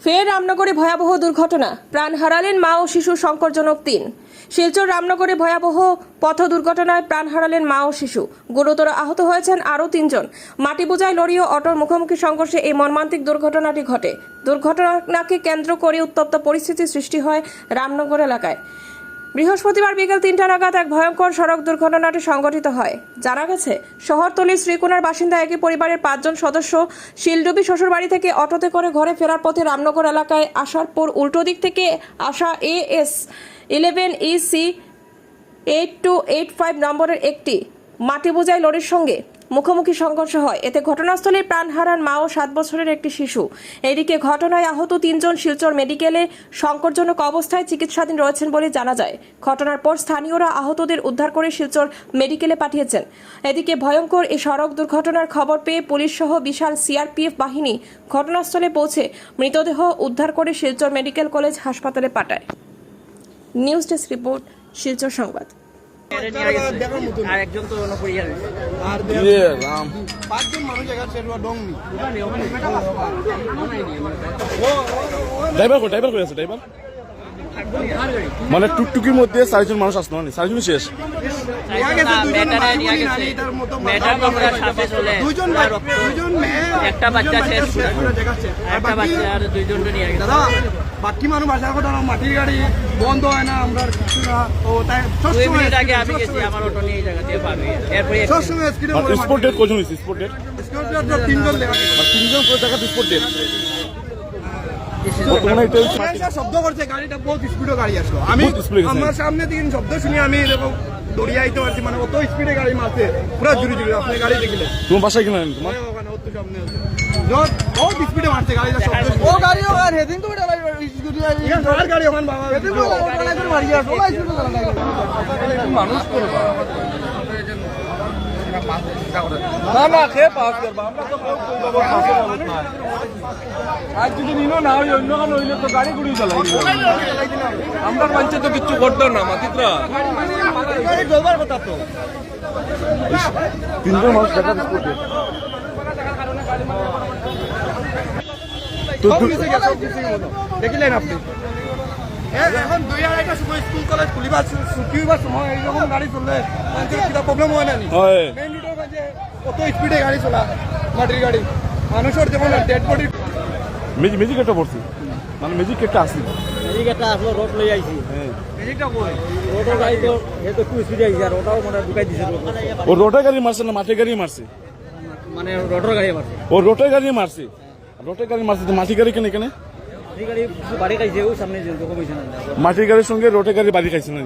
ফের রামনগরে ভয়াবহ দুর্ঘটনা, প্রাণ হারালেন মা ও শিশু সংকটজনক ৩। শিলচর রামনগরে ভয়াবহ পথ দুর্ঘটনায় প্রাণ হারালেন মা ও শিশু, গুরুতর আহত হয়েছেন আরও ৩ জন। মাটি বোঝাই লরি ও অটোর মুখোমুখি সংঘর্ষে এই মর্মান্তিক দুর্ঘটনাটি ঘটে। দুর্ঘটনাকে কেন্দ্র করে উত্তপ্ত পরিস্থিতি সৃষ্টি হয় রামনগর এলাকায়। বৃহস্পতিবার বিকেল ৩টা নাগাদ এক ভয়ঙ্কর সড়ক দুর্ঘটনাটি সংঘটিত হয়। জানা গেছে, শহরতলির শ্রীকোনার বাসিন্দা একই পরিবারের ৫ জন সদস্য শিলডুবি শ্বশুরবাড়ি থেকে অটোতে করে ঘরে ফেরার পথে রামনগর এলাকায় আসার পর উল্টো দিক থেকে আসা AS 11 EC 8285 নম্বরের একটি মাটি বোঝাই লরির সঙ্গে মুখোমুখি সংঘর্ষ হয়। এতে ঘটনাস্থলে প্রাণ হারান মা ও 7 বছরের একটি শিশু। এদিকে ঘটনায় আহত ৩ জন শিলচর মেডিকেলে সংকটজনক অবস্থায় চিকিৎসাধীন রয়েছেন বলে জানা যায়। ঘটনার পর স্থানীয়রা আহতদের উদ্ধার করে শিলচর মেডিকেলে পাঠিয়েছেন। এদিকে ভয়ঙ্কর এই সড়ক দুর্ঘটনার খবর পেয়ে পুলিশ সহ বিশাল CRPF বাহিনী ঘটনাস্থলে পৌঁছে মৃতদেহ উদ্ধার করে শিলচর মেডিকেল কলেজ হাসপাতালে পাঠায়। নিউজ ডেস্ক রিপোর্ট, শিলচর সংবাদ। মানে টুকটুকির মধ্যে 4 জন মানুষ আসলো, মানে 4 জন শেষ। বাকি মানুষ বাসার কথা মাটির গাড়ি বন্ধ হয় না, আমরা কিছু না। ও তাই স্পট ডেট কজন হয়েছে? স্পট ডেট 3 জন দেখা 3 জন পুরো জায়গা স্পট ডেট। শব্দ করছে, গাড়িটা বহুত স্পিডে গাড়ি আসলো। আমি আমার সামনে দিকে শব্দ শুনি আমি এরকম দৌড়িয়ে আইতে পারছি, মানে অত স্পিডে গাড়ি মারছে পুরো জুড়ি জুড়ি। আপনি গাড়ি দেখলে তোমার বাসায় কিনা তোমার ওখানে অত সামনে আছে, বহুত স্পিডে মারছে গাড়িটা। শব্দ ও গাড়ি আর হেদিন তো এটা আর গাড়ি ওখানে বাবা হেদিন তো ওখানে করে মারি আসো ওই স্পিডে চালানো মানুষ করবা না না খেয়ে পাস করবা। আমরা তো আজ যদি নিনো না ওই অন্য কারণ হইলে তো গাড়ি গুড়ি চালাই আমরা মানুষে তো কিচ্ছু করতো না। মাতিত্রা গাড়ি জলবার কথা তো 3 জন মানুষ জায়গা স্পট ডেট। তো দেখিলেন আপনি এখন 2-2:30টার সময় স্কুল কলেজ খুলিবার ছুটি হইবার সময় এইরকম গাড়ি চললে কিটা প্রবলেম হয় না? মেইন রোডের মাঝে কত স্পিডে গাড়ি চলা, মাটির গাড়ি মানুষের যেমন ডেড বডি। ম্যাজিক একটা পড়ছি, মানে ম্যাজিক একটা আসি, ম্যাজিক একটা আসলো, রোড লই আইছি। ম্যাজিকটা কই রোডের গাড়ি তো এত একটু স্পিডে আইছে, আর ওটাও মানে ঢুকাই দিছে। ও রোডে গাড়ি মারছে না মাটির গাড়ি মারছে? মানে রোডের গাড়ি মারছে। ও রোডে গাড়ি মারছে, রোডে গাড়ি মারছে। মাটি গাড়ি কেন এখানে? গাড়ি বাড়ি খাইছে ওই সামনে যে কমিশন। মাটির গাড়ির সঙ্গে রোডে গাড়ি বাড়ি খাইছে না?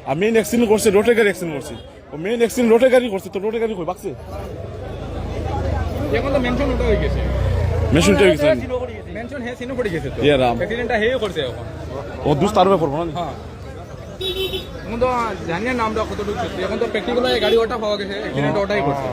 আর মেইন অ্যাক্সিডেন্ট করছে রোডে গাড়ি অ্যাক্সিডেন্ট করছে। ও মেইন অ্যাক্সিডেন্ট রোডে গাড়ি করছে, তো রোডে গাড়ি কই বাকছে? এখন তো মেনশন ওটা হয়ে গেছে, মেশিনটা হয়ে গেছে, মেনশন হে সিনো পড়ে গেছে। তো ইয়া রাম অ্যাক্সিডেন্টটা হেও করছে এখন। ও দুস তারবে পড়বো না। হ্যাঁ এখন তো জানি না নামটা কতটুকু সত্যি। এখন তো প্র্যাকটিক্যাল গাড়ি ওটা পাওয়া গেছে, অ্যাক্সিডেন্ট ওটাই করছে।